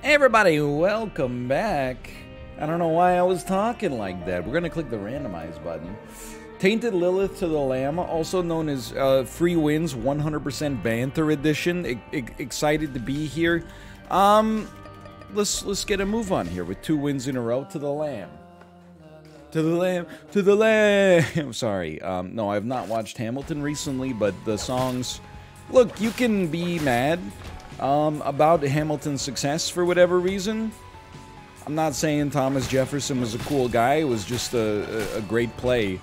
Hey everybody, welcome back. I don't know why I was talking like that. We're gonna click the randomize button. Tainted Lilith to the Lamb, also known as Free Wins 100% Banter Edition. Excited to be here. Let's get a move on here with 2 wins in a row. To the Lamb. To the Lamb. To the Lamb. Sorry. No, I have not watched Hamilton recently, but the songs. Look, you can be mad about Hamilton's success for whatever reason. I'm not saying Thomas Jefferson was a cool guy. It was just a great play.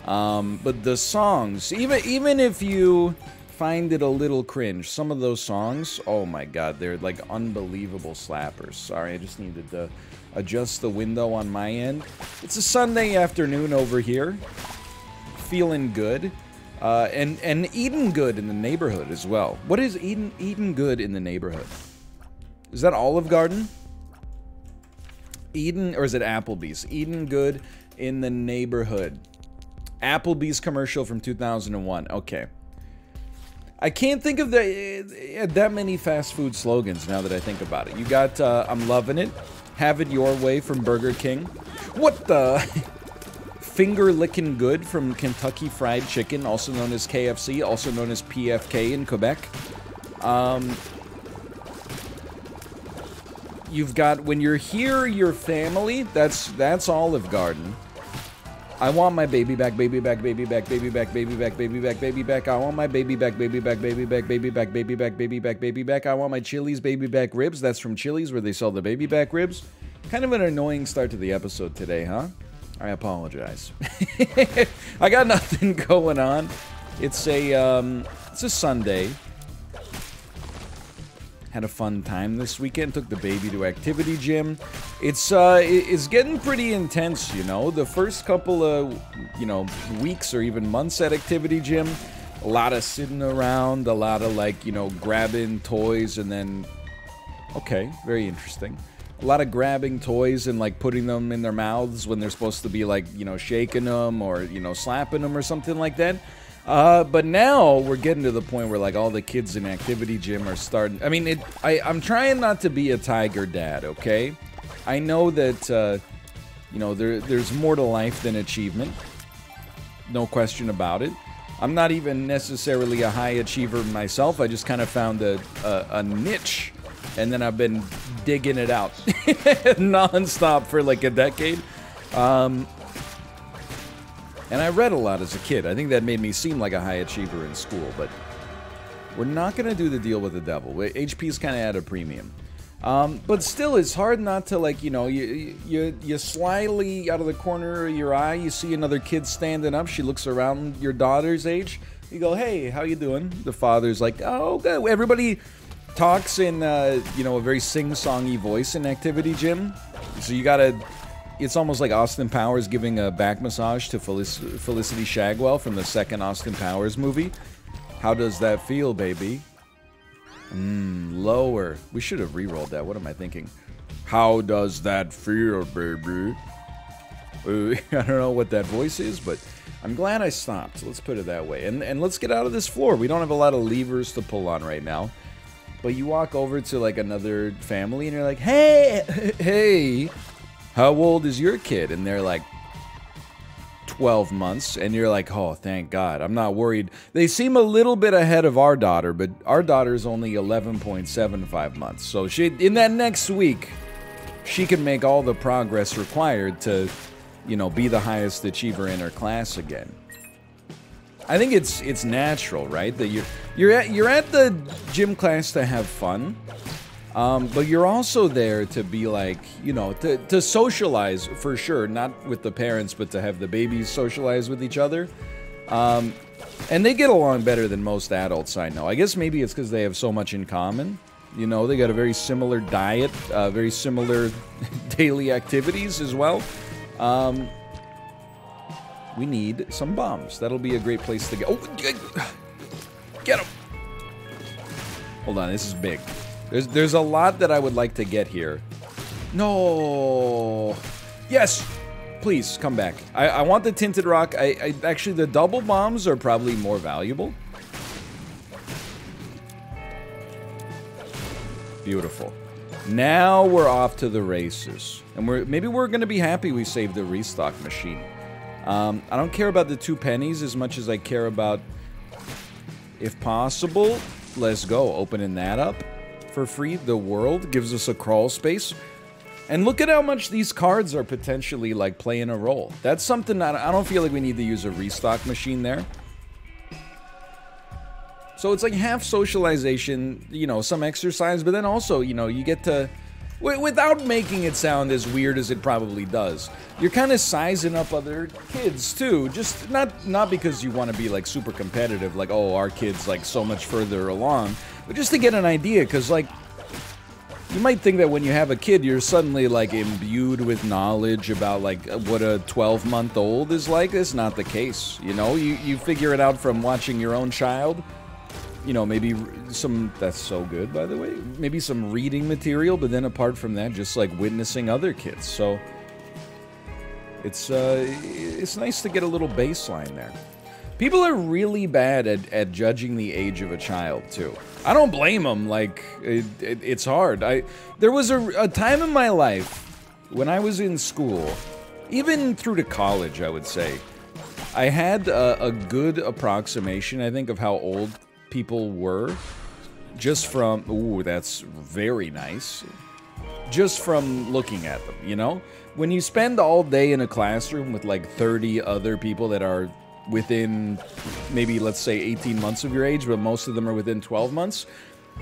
But the songs, even if you find it a little cringe, some of those songs, oh my god, they're like unbelievable slappers. Sorry, I just needed to adjust the window on my end. It's a Sunday afternoon over here. Feeling good. And eating good in the neighborhood as well. What is eating good in the neighborhood? Is that Olive Garden? Eden, or is it Applebee's? Eating good in the neighborhood. Applebee's commercial from 2001. Okay. I can't think of that many fast food slogans now that I think about it. You got I'm loving it. Have it your way from Burger King. What the? Finger licking good from Kentucky Fried Chicken, also known as KFC, also known as PFK in Quebec. You've got, when you're here, your family, that's Olive Garden. I want my baby back, baby back, baby back, baby back, baby back, baby back, baby back. I want my baby back, baby back, baby back, baby back, baby back, baby back, baby back. I want my Chili's baby back ribs. That's from Chili's where they sell the baby back ribs. Kind of an annoying start to the episode today, huh? I apologize. I got nothing going on. It's a Sunday. Had a fun time this weekend. Took the baby to activity gym. It's getting pretty intense, you know. The first couple of, weeks or even months at activity gym, a lot of sitting around, a lot of grabbing toys and then, okay, very interesting. A lot of grabbing toys and putting them in their mouths when they're supposed to be shaking them or slapping them or something like that. But now we're getting to the point where all the kids in activity gym are starting. I mean, I'm trying not to be a tiger dad, okay? I know that there's more to life than achievement, no question about it. I'm not even necessarily a high achiever myself. I just kind of found a niche. And then I've been digging it out non-stop for a decade. And I read a lot as a kid. I think that made me seem like a high achiever in school. But we're not going to do the deal with the devil. HP's kind of at a premium. But still, it's hard not to, you slyly, out of the corner of your eye, you see another kid standing up. She looks around your daughter's age. You go, hey, how you doing? The father's like, oh, good. Everybody talks in, a very sing-songy voice in activity gym. So you gotta, it's almost like Austin Powers giving a back massage to Felicity Shagwell from the second Austin Powers movie. How does that feel, baby? Lower. We should have re-rolled that. What am I thinking? How does that feel, baby? I don't know what that voice is, but I'm glad I stopped. Let's put it that way. And let's get out of this floor. We don't have a lot of levers to pull on right now. But you walk over to another family and you're like, hey, how old is your kid? And they're like, 12 months. And you're like, oh, thank God. I'm not worried. They seem a little bit ahead of our daughter, but our daughter's only 11.75 months. So in that next week, she can make all the progress required to, be the highest achiever in her class again. I think it's natural, right? That you're at the gym class to have fun, but you're also there to be to socialize for sure, not with the parents, but to have the babies socialize with each other. And they get along better than most adults I know. I guess maybe it's because they have so much in common. They got a very similar diet, very similar daily activities as well. We need some bombs. That'll be a great place to go. Oh, get him! Hold on, this is big. There's a lot that I would like to get here. No! Yes! Please, come back. I want the Tinted Rock. Actually, the double bombs are probably more valuable. Beautiful. Now we're off to the races. And maybe we're going to be happy we saved the restock machine. I don't care about the 2 pennies as much as I care about, if possible, let's go. Opening that up for free. The world gives us a crawl space. And look at how much these cards are potentially, like, playing a role. That's something I don't feel like we need to use a restock machine there. So it's like half socialization, you know, some exercise, but then also, you know, you get to, without making it sound as weird as it probably does, you're kind of sizing up other kids too, just not because you want to be like super competitive, like, oh, our kid's like so much further along, but just to get an idea, because like, you might think that when you have a kid, you're suddenly like imbued with knowledge about like what a 12-month-old is like. That's not the case, you know, you figure it out from watching your own child. You know, maybe some, that's so good, by the way, maybe some reading material, but then apart from that, just like witnessing other kids. So it's nice to get a little baseline there. People are really bad at judging the age of a child, too. I don't blame them, like, it's hard. There was a time in my life when I was in school, even through to college, I would say, I had a good approximation, I think, of how old people were, just from, ooh, that's very nice, just from looking at them, you know? When you spend all day in a classroom with like 30 other people that are within maybe, let's say, 18 months of your age, but most of them are within 12 months,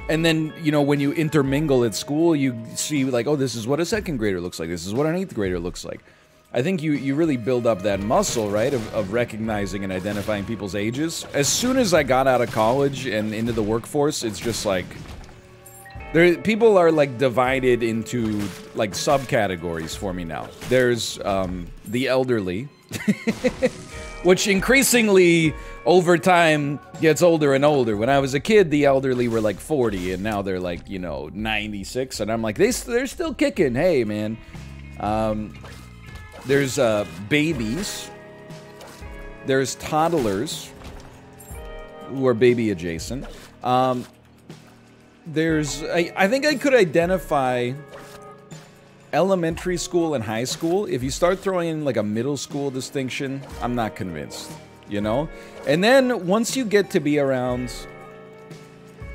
and then, you know, when you intermingle at school, you see like, oh, this is what a 2nd grader looks like, this is what an 8th grader looks like. I think you really build up that muscle, right, of recognizing and identifying people's ages. As soon as I got out of college and into the workforce, it's just like, people are like divided into like subcategories for me now. There's the elderly, which increasingly over time gets older and older. When I was a kid, the elderly were like 40, and now they're like, you know, 96, and I'm like, they're still kicking. Hey, man. There's babies, there's toddlers, who are baby adjacent, there's, I think I could identify elementary school and high school. If you start throwing in like a middle school distinction, I'm not convinced, you know? And then once you get to be around,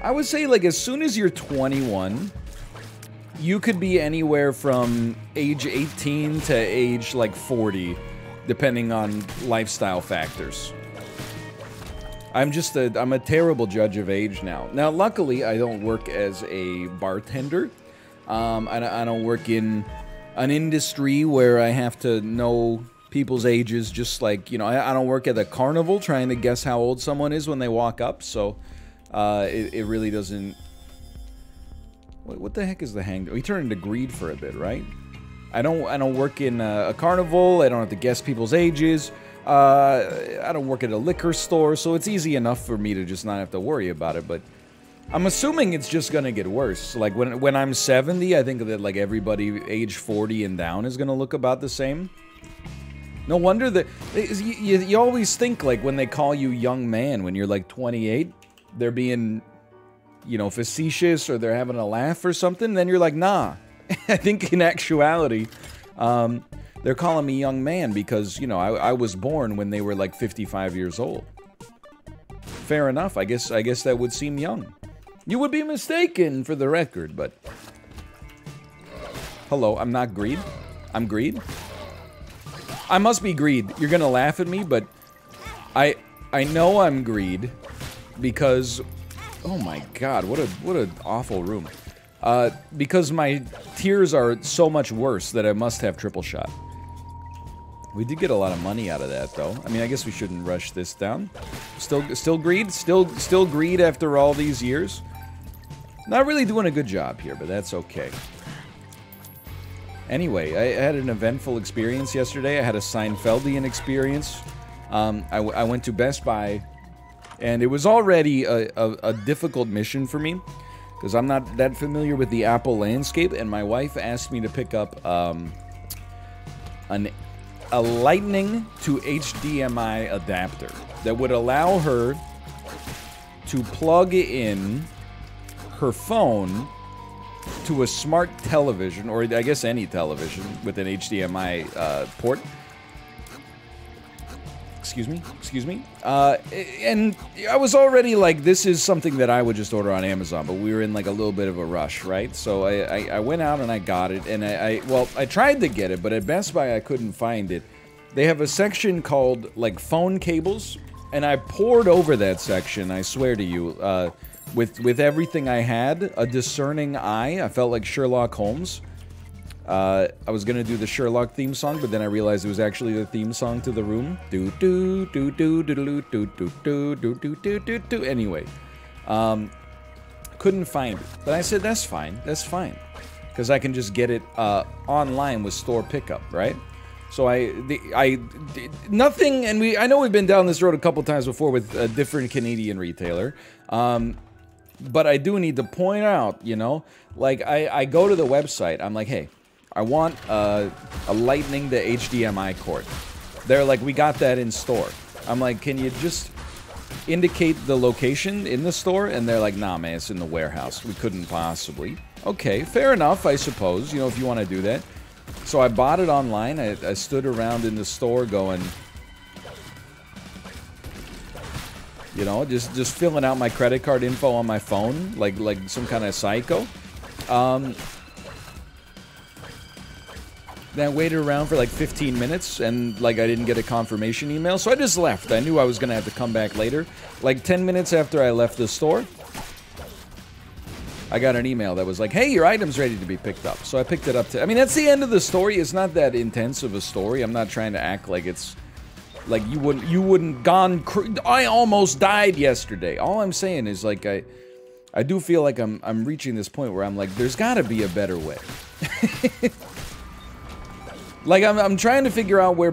I would say like as soon as you're 21, you could be anywhere from age 18 to age like 40, depending on lifestyle factors. I'm a terrible judge of age now. Now, luckily, I don't work as a bartender. I don't work in an industry where I have to know people's ages, just like, you know, I don't work at a carnival trying to guess how old someone is when they walk up, so it really doesn't... What the heck is the hang? We turned into greed for a bit, right? I don't work in a carnival. I don't have to guess people's ages. I don't work at a liquor store, so it's easy enough for me to just not have to worry about it. But I'm assuming it's just gonna get worse. Like when I'm 70, I think that like everybody age 40 and down is gonna look about the same. No wonder that you always think like when they call you young man when you're like 28, they're being, you know, facetious or they're having a laugh or something, then you're like, nah. I think in actuality, they're calling me young man because, you know, I was born when they were like 55 years old. Fair enough. I guess that would seem young. You would be mistaken for the record, but... Hello, I'm not Greed. I'm Greed. I must be Greed. You're gonna laugh at me, but I know I'm Greed because... Oh my god, what an awful room. Because my tiers are so much worse that I must have triple shot. We did get a lot of money out of that, though. I mean, I guess we shouldn't rush this down. Still Greed? Still Greed after all these years? Not really doing a good job here, but that's okay. Anyway, I had an eventful experience yesterday. I had a Seinfeldian experience. I went to Best Buy, and it was already a difficult mission for me, because I'm not that familiar with the Apple landscape, and my wife asked me to pick up a Lightning to HDMI adapter that would allow her to plug in her phone to a smart television, or I guess any television with an HDMI port. Excuse me. And I was already like, this is something that I would just order on Amazon, but we were in like a little bit of a rush, right? So I went out and I got it, and I tried to get it, but at Best Buy I couldn't find it. They have a section called like phone cables, and I poured over that section, I swear to you, with everything I had, a discerning eye. I felt like Sherlock Holmes. I was gonna do the Sherlock theme song, but then I realized it was actually the theme song to The Room. Do do do do do do do do do do do do do do. Anyway, couldn't find it, but I said that's fine, because I can just get it online with store pickup, right? So I nothing, and I know we've been down this road a couple times before with a different Canadian retailer. But I do need to point out, you know, like I go to the website, I'm like, hey, I want a Lightning to HDMI cord. They're like, we got that in store. I'm like, can you just indicate the location in the store? And they're like, nah, man, it's in the warehouse. We couldn't possibly. Okay, fair enough, I suppose, you know, if you want to do that. So I bought it online. I stood around in the store going, you know, just filling out my credit card info on my phone, like some kind of psycho. Then I waited around for like 15 minutes, and like I didn't get a confirmation email, so I just left. I knew I was gonna have to come back later. Like 10 minutes after I left the store, I got an email that was like, hey, your item's ready to be picked up. So I picked it up. I mean, that's the end of the story. It's not that intense of a story. I'm not trying to act like it's like you wouldn't I almost died yesterday. All I'm saying is like I do feel like I'm reaching this point where I'm like, there's got to be a better way. Like I'm trying to figure out where,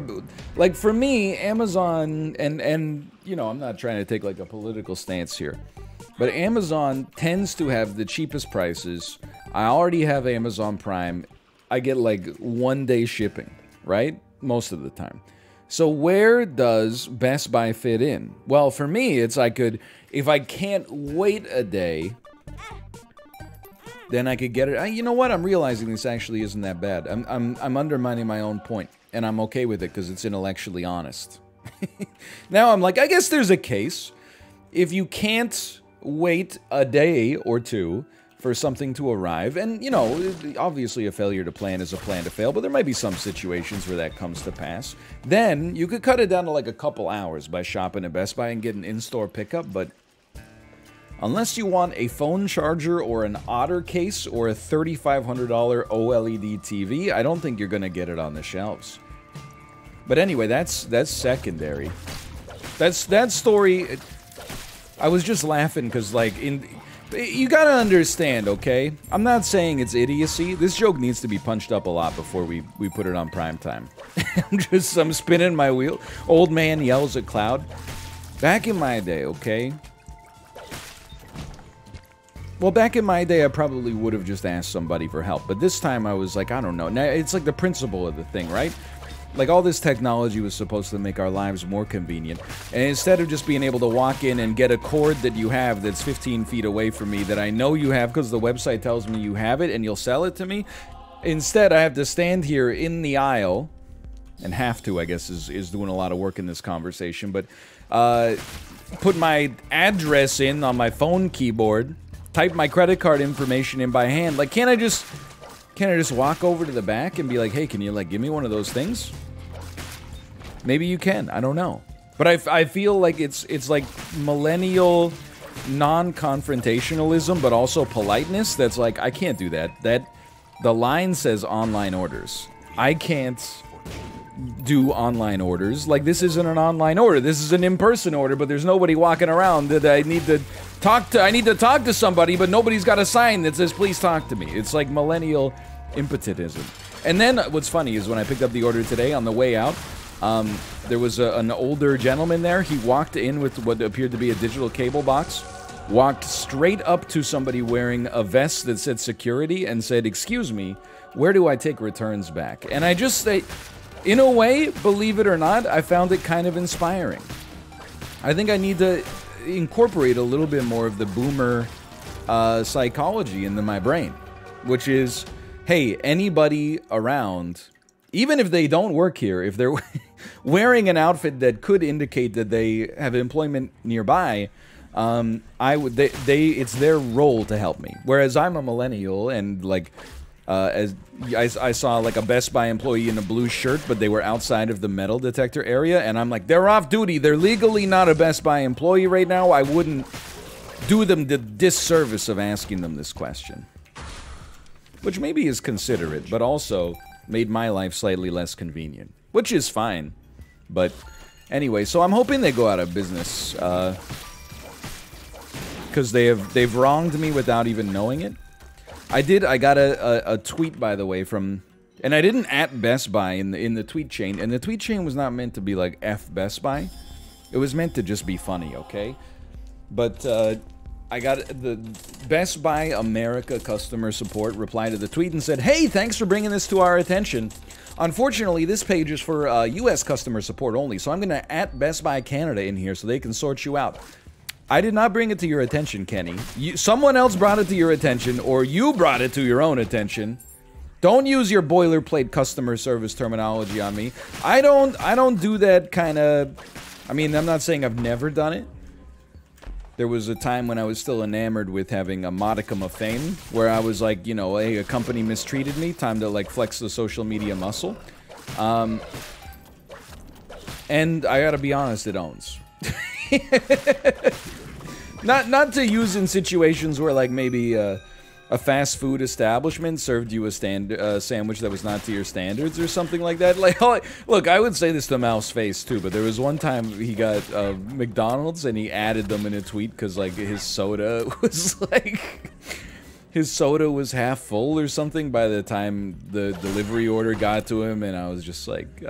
like for me, Amazon and you know, I'm not trying to take like a political stance here, but Amazon tends to have the cheapest prices. I already have Amazon Prime. I get like 1-day shipping, right? Most of the time. So where does Best Buy fit in? Well, for me, it's if I can't wait a day, then I could get it. You know what? I'm realizing this actually isn't that bad. I'm undermining my own point, and I'm okay with it because it's intellectually honest. Now I'm like, I guess there's a case. If you can't wait a day or two for something to arrive, and, you know, obviously a failure to plan is a plan to fail, but there might be some situations where that comes to pass, then you could cut it down to like a couple hours by shopping at Best Buy and getting in-store pickup, but unless you want a phone charger or an Otter case or a $3,500 OLED TV, I don't think you're going to get it on the shelves. But anyway, that's secondary. That story, I was just laughing because, like, you gotta understand, okay? I'm not saying it's idiocy. This joke needs to be punched up a lot before we put it on primetime. I'm spinning my wheel. Old man yells at cloud. Back in my day, okay? Well, back in my day, I probably would have just asked somebody for help. But this time, I was like, I don't know. Now, it's like the principle of the thing, right? Like, all this technology was supposed to make our lives more convenient. And instead of just being able to walk in and get a cord that you have that's 15 feet away from me that I know you have because the website tells me you have it and you'll sell it to me, instead I have to stand here in the aisle, and have to, I guess, is doing a lot of work in this conversation, but put my address in on my phone keyboard, type my credit card information in by hand. Like, can't I just walk over to the back and be like, hey, can you, like, give me one of those things? Maybe you can. I don't know. But I feel like it's like millennial non-confrontationalism, but also politeness. That's like, I can't do that. The line says online orders. I can't do online orders. Like, this isn't an online order. This is an in-person order, but there's nobody walking around that I need to talk to. I need to talk to somebody, but nobody's got a sign that says, please talk to me. It's like millennial impotentism. And then what's funny is when I picked up the order today on the way out, there was an older gentleman there. He walked in with what appeared to be a digital cable box, walked straight up to somebody wearing a vest that said security and said, excuse me, where do I take returns back? And I just say, in a way, believe it or not, I found it kind of inspiring. I think I need to incorporate a little bit more of the boomer psychology into my brain. which is, hey, anybody around, even if they don't work here, if they're wearing an outfit that could indicate that they have employment nearby, it's their role to help me. Whereas I'm a millennial, and like, as I saw like a Best Buy employee in a blue shirt, but they were outside of the metal detector area, and I'm like, they're off duty. They're legally not a Best Buy employee right now. I wouldn't do them the disservice of asking them this question. Which maybe is considerate, but also made my life slightly less convenient. Which is fine. But anyway, so I'm hoping they go out of business. Because they've wronged me without even knowing it. I got a tweet, by the way, from... And I didn't at Best Buy in the tweet chain. And the tweet chain was not meant to be like F Best Buy. It was meant to just be funny, okay? But I got the Best Buy America customer support reply to the tweet and said, "Hey, thanks for bringing this to our attention. Unfortunately, this page is for US customer support only, so I'm going to at Best Buy Canada in here so they can sort you out." I did not bring it to your attention, Kenny. Someone else brought it to your attention, or you brought it to your own attention. Don't use your boilerplate customer service terminology on me. I don't do that kind of... I mean, I'm not saying I've never done it. There was a time when I was still enamored with having a modicum of fame, where I was like, you know, hey, a company mistreated me, time to like flex the social media muscle. And I gotta be honest, it owns. Not to use in situations where like maybe a fast food establishment served you a sandwich that was not to your standards or something like that. Like, look, I would say this to Mouse Face too, but there was one time he got McDonald's and he added them in a tweet because like his soda was like his soda was half full or something by the time the delivery order got to him, and I was just like,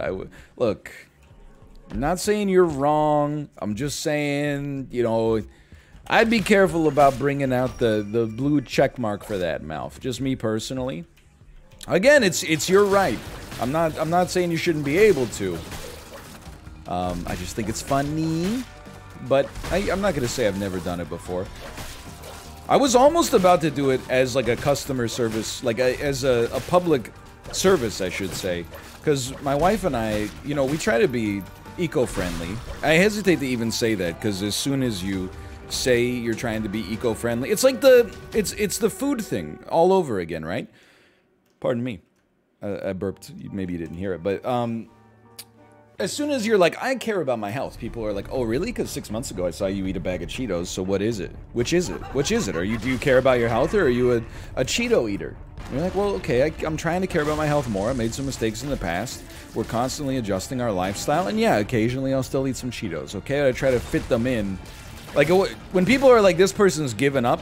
look, I'm not saying you're wrong. I'm just saying, you know, I'd be careful about bringing out the blue check mark for that, Malf. Just me personally. Again, it's your right. I'm not saying you shouldn't be able to. I just think it's funny. But I'm not gonna say I've never done it before. I was almost about to do it as like a customer service, like as a public service, I should say, because my wife and I, you know, we try to be eco-friendly. I hesitate to even say that because as soon as you say you're trying to be eco-friendly, it's like it's the food thing all over again, right? Pardon me, I burped. Maybe you didn't hear it, but as soon as you're like, I care about my health, people are like, oh really? Because 6 months ago I saw you eat a bag of Cheetos. So what is it? Which is it? Which is it? Do you care about your health, or are you a Cheeto eater? And you're like, well, okay, I'm trying to care about my health more. I made some mistakes in the past. We're constantly adjusting our lifestyle, and yeah, occasionally I'll still eat some Cheetos. Okay, I try to fit them in. Like, when people are like, this person's given up,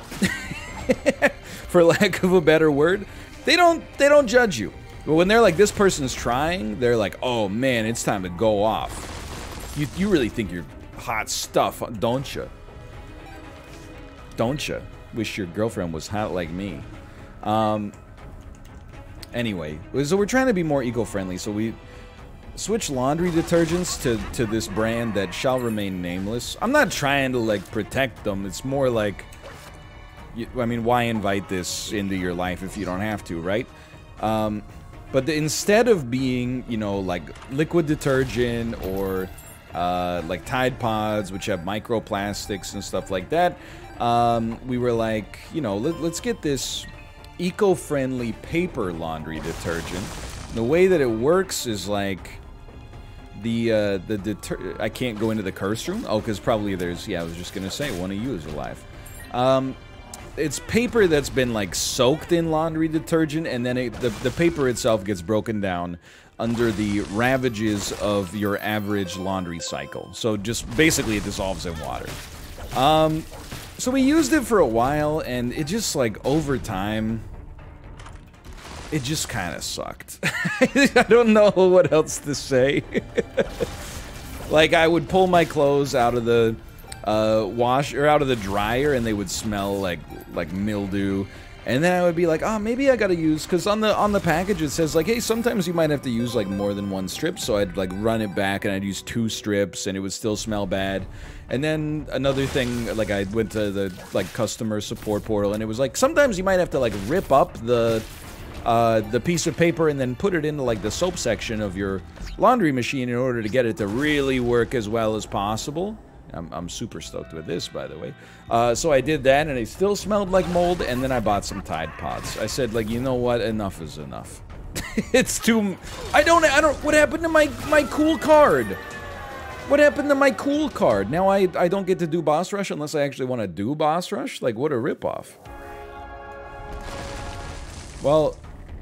for lack of a better word, they don't judge you. But when they're like, this person's trying, they're like, oh man, it's time to go off. You really think you're hot stuff, don't you? Don't you? Wish your girlfriend was hot like me. Anyway, so we're trying to be more eco-friendly, so we switch laundry detergents to this brand that shall remain nameless. I'm not trying to like protect them. It's more like, I mean, why invite this into your life if you don't have to, right? But instead of being, you know, like liquid detergent or like Tide Pods, which have microplastics and stuff like that, we were like, you know, let's get this eco-friendly paper laundry detergent. The way that it works is like I can't go into the curse room. Oh, because probably there's, yeah, I was just gonna say, one of you is alive. It's paper that's been like soaked in laundry detergent, and then the paper itself gets broken down under the ravages of your average laundry cycle. So just basically it dissolves in water. So we used it for a while, and it just like over time, it just kind of sucked. I don't know what else to say. Like, I would pull my clothes out of the wash or out of the dryer, and they would smell like mildew. And then I would be like, oh, maybe I gotta use, because on the package it says like, hey, sometimes you might have to use like more than one strip, so I'd like run it back and I'd use 2 strips and it would still smell bad. And then another thing, like I went to the like customer support portal and it was like, sometimes you might have to like rip up the piece of paper and then put it into like the soap section of your laundry machine in order to get it to really work as well as possible. I'm super stoked with this, by the way. So I did that, and it still smelled like mold, and then I bought some Tide Pods. I said, like, you know what? Enough is enough. It's too... I don't... What happened to my cool card? What happened to my cool card? Now I don't get to do Boss Rush unless I actually want to do Boss Rush? Like, what a ripoff. Well,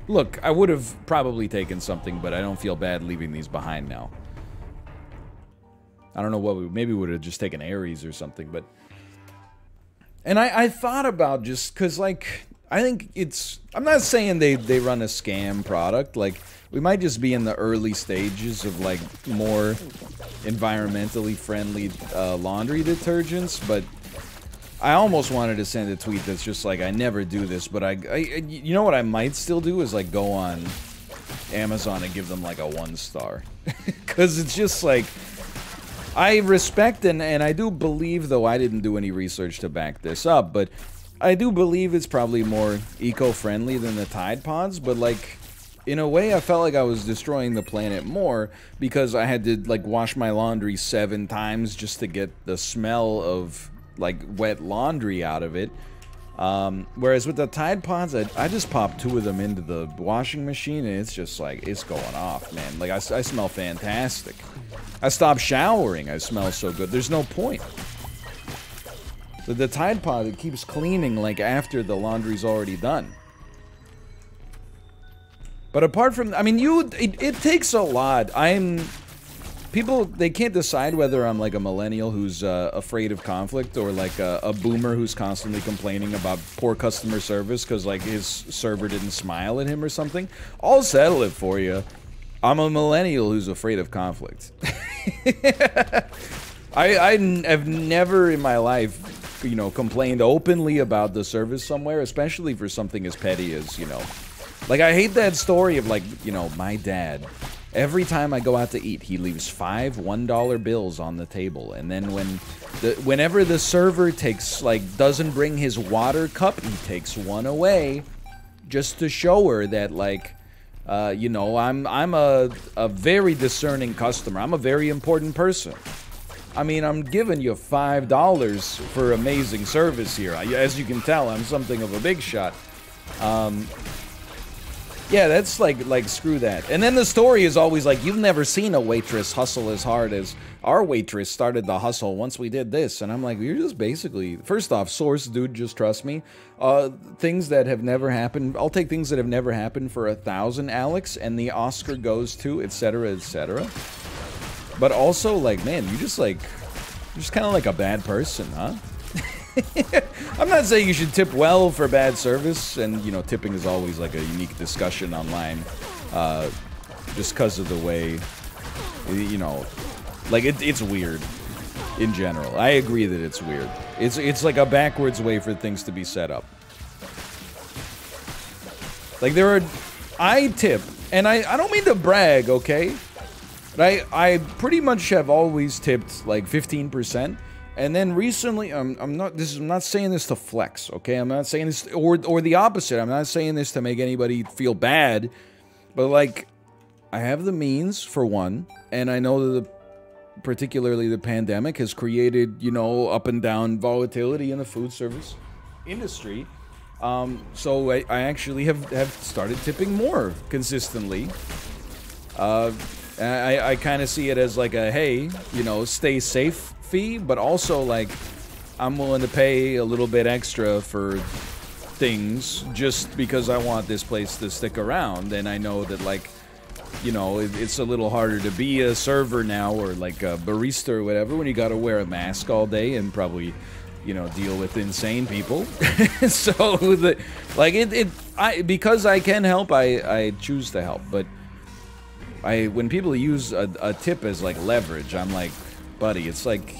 look, I would have probably taken something, but I don't feel bad leaving these behind now. I don't know what maybe we would have just taken Aries or something, but... And I thought about just, because, like, I think it's... I'm not saying they run a scam product, like, we might just be in the early stages of, like, more environmentally friendly laundry detergents, but I almost wanted to send a tweet that's just like, I never do this, but you know what I might still do is, like, go on Amazon and give them, like, a 1-star. Because it's just, like... I respect and I do believe, though I didn't do any research to back this up, but I do believe it's probably more eco-friendly than the Tide Pods, but like, in a way I felt like I was destroying the planet more because I had to like wash my laundry 7 times just to get the smell of like wet laundry out of it. Whereas with the Tide Pods, I just pop 2 of them into the washing machine and it's just like, it's going off, man. Like, I smell fantastic. I stopped showering, I smell so good. There's no point. The Tide Pod, it keeps cleaning like after the laundry's already done. But apart from, I mean, it takes a lot. People, they can't decide whether I'm like a millennial who's afraid of conflict or like a boomer who's constantly complaining about poor customer service because like his server didn't smile at him or something. I'll settle it for you. I'm a millennial who's afraid of conflict. I have never in my life, you know, complained openly about the service somewhere, especially for something as petty as, you know, like I hate that story of like, you know, my dad. Every time I go out to eat, he leaves 5 $1 bills on the table, and then whenever the server doesn't bring his water cup, he takes one away, just to show her that like, you know, I'm a very discerning customer. I'm a very important person. I mean, I'm giving you $5 for amazing service here. As you can tell, I'm something of a big shot. Yeah, that's like screw that. And then the story is always like, you've never seen a waitress hustle as hard as our waitress started the hustle once we did this. And I'm like, you're just basically, first off, source, dude, just trust me. Things that have never happened, I'll take things that have never happened for 1,000, Alex, and the Oscar goes to, etc., etc. But also, like, man, you're just kind of like a bad person, huh? I'm not saying you should tip well for bad service, and, you know, tipping is always, like, a unique discussion online, just because of the way, you know, like, it's weird, in general. I agree that it's weird. It's like a backwards way for things to be set up. Like, I tip, and I don't mean to brag, okay? But I pretty much have always tipped, like, 15%. And then recently, I'm not saying this to flex, okay? I'm not saying this, or the opposite. I'm not saying this to make anybody feel bad, but like, I have the means for one, and I know that particularly the pandemic has created, you know, up and down volatility in the food service industry. So I actually have started tipping more consistently. I kind of see it as like a, hey, you know, stay safe fee, but also like I'm willing to pay a little bit extra for things just because I want this place to stick around. And I know that, like, you know, it's a little harder to be a server now or like a barista or whatever when you got to wear a mask all day and probably, you know, deal with insane people. So because I can help, I choose to help. But when people use a tip as like leverage, I'm like, buddy, it's like,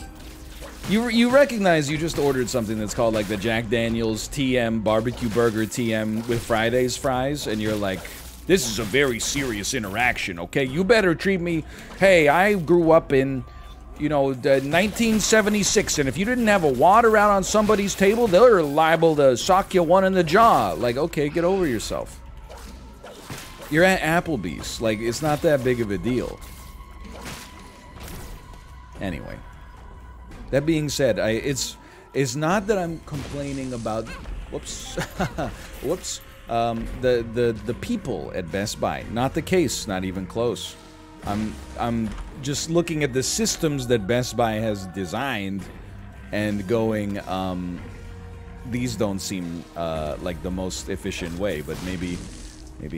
You recognize you just ordered something that's called like the Jack Daniel's TM barbecue burger TM with Friday's fries, and you're like, this is a very serious interaction, okay? You better treat me, hey, I grew up in, you know, 1976, and if you didn't have a water out on somebody's table, they're liable to sock you one in the jaw. Like, okay, get over yourself. You're at Applebee's. Like, it's not that big of a deal. Anyway. That being said, it's not that I'm complaining about, whoops, whoops, the people at Best Buy. Not the case, not even close. I'm just looking at the systems that Best Buy has designed and going, these don't seem like the most efficient way, but maybe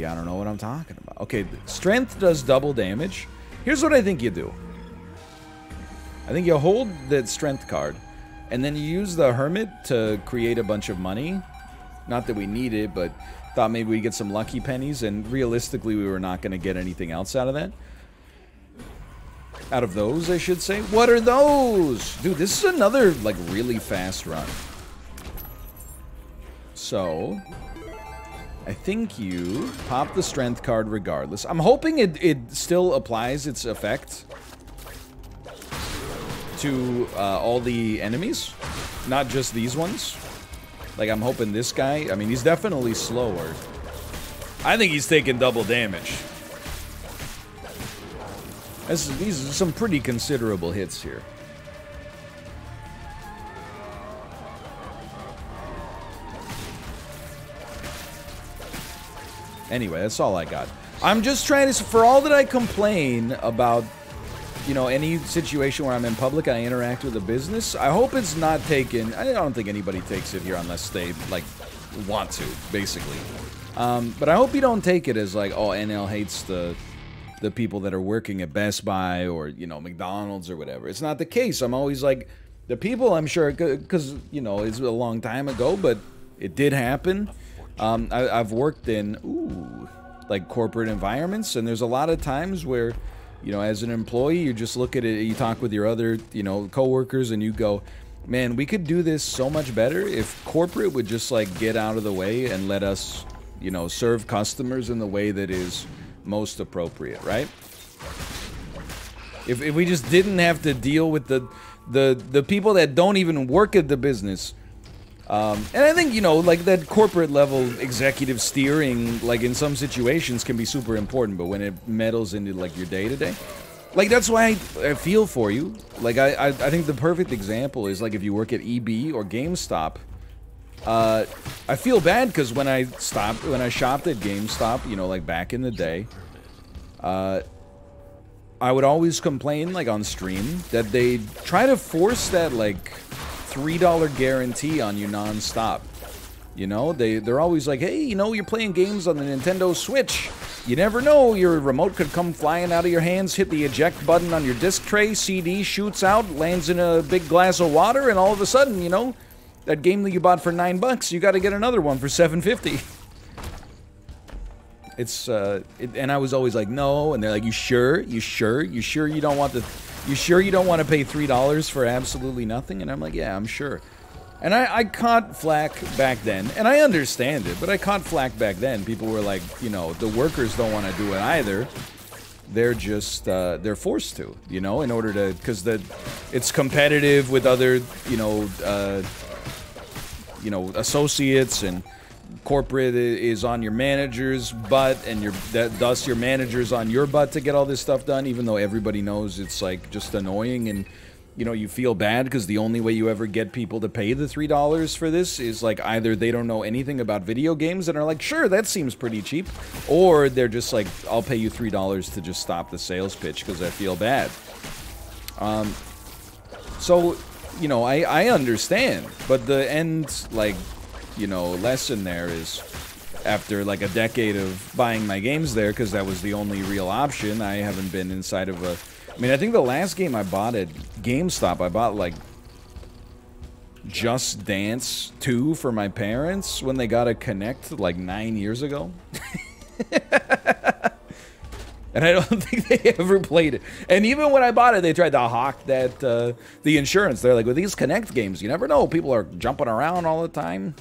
I don't know what I'm talking about. Okay, strength does double damage. Here's what I think you do. I think you hold that strength card, and then you use the hermit to create a bunch of money. Not that we need it, but thought maybe we'd get some lucky pennies, and realistically we were not going to get anything else out of that. Out of those, I should say. What are those? Dude, this is another, like, really fast run. So, I think you pop the strength card regardless. I'm hoping it still applies its effect to all the enemies, not just these ones. Like, I'm hoping this guy, I mean, he's definitely slower. I think he's taking double damage. These are some pretty considerable hits here. Anyway, that's all I got. I'm just trying to, for all that I complain about, you know, any situation where I'm in public and I interact with a business, I hope it's not taken. I don't think anybody takes it here unless they, like, want to, basically. But I hope you don't take it as, like, oh, NL hates the people that are working at Best Buy or, you know, McDonald's or whatever. It's not the case. I'm always like, the people, I'm sure, because, you know, it's a long time ago, but it did happen. I've worked in, like, corporate environments, and there's a lot of times where, you know, as an employee, you just look at it, you talk with your other, you know, coworkers, and you go, man, we could do this so much better if corporate would just, like, get out of the way and let us, you know, serve customers in the way that is most appropriate, right? If we just didn't have to deal with the people that don't even work at the business. And I think, you know, like, that corporate level executive steering, like, in some situations can be super important, but when it meddles into, like, your day-to-day, like, that's why I feel for you. Like, I think the perfect example is, like, if you work at EB or GameStop, I feel bad because when I shopped at GameStop, you know, like, back in the day, I would always complain, like, on stream, that they try to force that, like, $3 guarantee on you non-stop. You know, they're always like, hey, you know, you're playing games on the Nintendo Switch. You never know, your remote could come flying out of your hands, hit the eject button on your disc tray, CD shoots out, lands in a big glass of water, and all of a sudden, you know, that game that you bought for $9, you got to get another one for $7.50. It's and I was always like, no, and they're like, you sure? You sure? You sure you don't want the? You sure you don't want to pay $3 for absolutely nothing? And I'm like, yeah, I'm sure. And I caught flack back then, and I understand it, but I caught flack back then. People were like, you know, the workers don't want to do it either. They're just, they're forced to, you know, in order to, because it's competitive with other, you know, associates, and corporate is on your manager's butt, and thus your manager's on your butt to get all this stuff done, even though everybody knows it's, like, just annoying, and, you know, you feel bad because the only way you ever get people to pay the $3 for this is, like, either they don't know anything about video games and are like, sure, that seems pretty cheap, or they're just like, I'll pay you $3 to just stop the sales pitch because I feel bad. So, you know, I understand, but the end, like, you know, lesson there is, after, like, a decade of buying my games there, because that was the only real option, I haven't been inside of a... I mean, I think the last game I bought at GameStop, I bought, like, Just Dance 2 for my parents when they got a Kinect, like, 9 years ago. And I don't think they ever played it. And even when I bought it, they tried to hawk that the insurance. They're like, with these Connect games, you never know. People are jumping around all the time.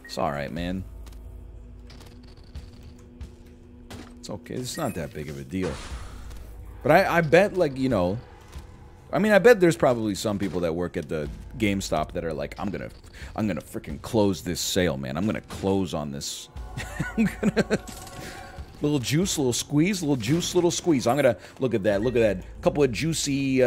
It's alright, man. It's okay. It's not that big of a deal. But I bet, like, you know... I mean, I bet there's probably some people that work at the GameStop that are like, I'm gonna freaking close this sale, man. I'm gonna close on this. I'm gonna... Little juice, little squeeze, little juice, little squeeze. I'm gonna... Look at that, look at that. A couple of juicy,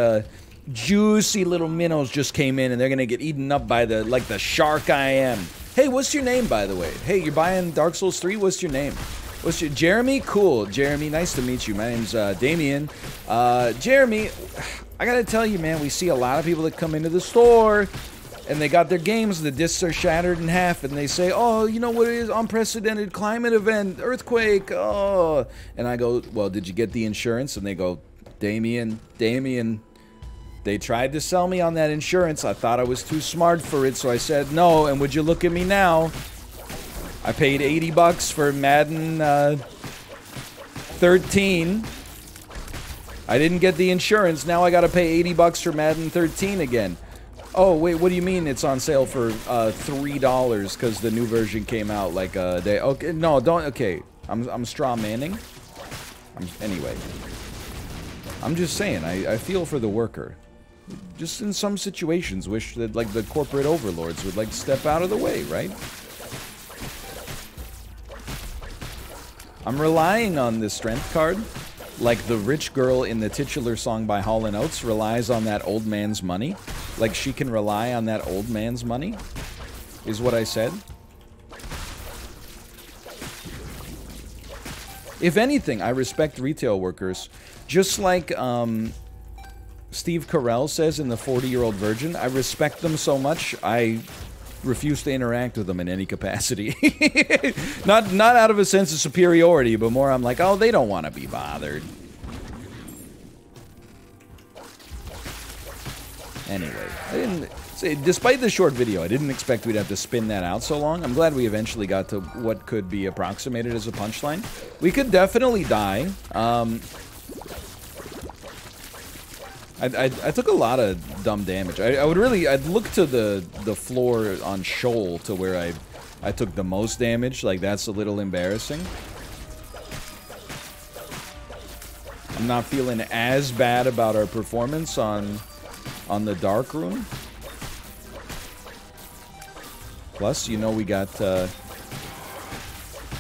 juicy little minnows just came in, and they're gonna get eaten up by the, like the shark I am. Hey, what's your name, by the way? Hey, you're buying Dark Souls 3? What's your name? What's your... Jeremy? Cool. Jeremy, nice to meet you. My name's Damien. Jeremy, I gotta tell you, man, we see a lot of people that come into the store, and they got their games, the discs are shattered in half, and they say, oh, you know what it is? Unprecedented climate event, earthquake, oh. And I go, well, did you get the insurance? And they go, Damien, they tried to sell me on that insurance. I thought I was too smart for it, so I said no, and would you look at me now? I paid $80 for Madden 13. I didn't get the insurance. Now I gotta pay $80 for Madden 13 again. Oh, wait, what do you mean it's on sale for $3 because the new version came out like a day? Okay, no, don't. Okay, I'm straw manning. Anyway, I'm just saying. I feel for the worker. Just in some situations, wish that like the corporate overlords would like step out of the way, right? I'm relying on this strength card, like the rich girl in the titular song by Hall & Oates relies on that old man's money. Like she can rely on that old man's money, is what I said. If anything, I respect retail workers. Just like Steve Carell says in The 40-Year-Old Virgin, I respect them so much, I refuse to interact with them in any capacity. not out of a sense of superiority, but more I'm like, oh, they don't want to be bothered. Anyway, I didn't say, despite the short video, I didn't expect we'd have to spin that out so long. I'm glad we eventually got to what could be approximated as a punchline. We could definitely die. I took a lot of dumb damage. I'd look to the floor on Shoal to where I took the most damage. Like, that's a little embarrassing. I'm not feeling as bad about our performance on the Dark Room. Plus, you know, we got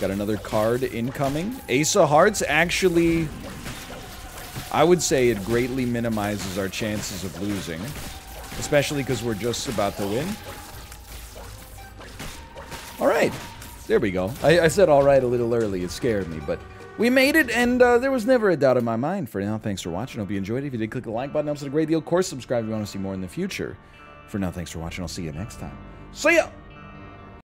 another card incoming. Ace of Hearts actually... I would say it greatly minimizes our chances of losing. Especially because we're just about to win. Alright. There we go. I said alright a little early. It scared me. But we made it, and there was never a doubt in my mind. For now, thanks for watching. Hope you enjoyed it. If you did, click the like button. Helps it a great deal. Of course, subscribe if you want to see more in the future. For now, thanks for watching. I'll see you next time. See ya!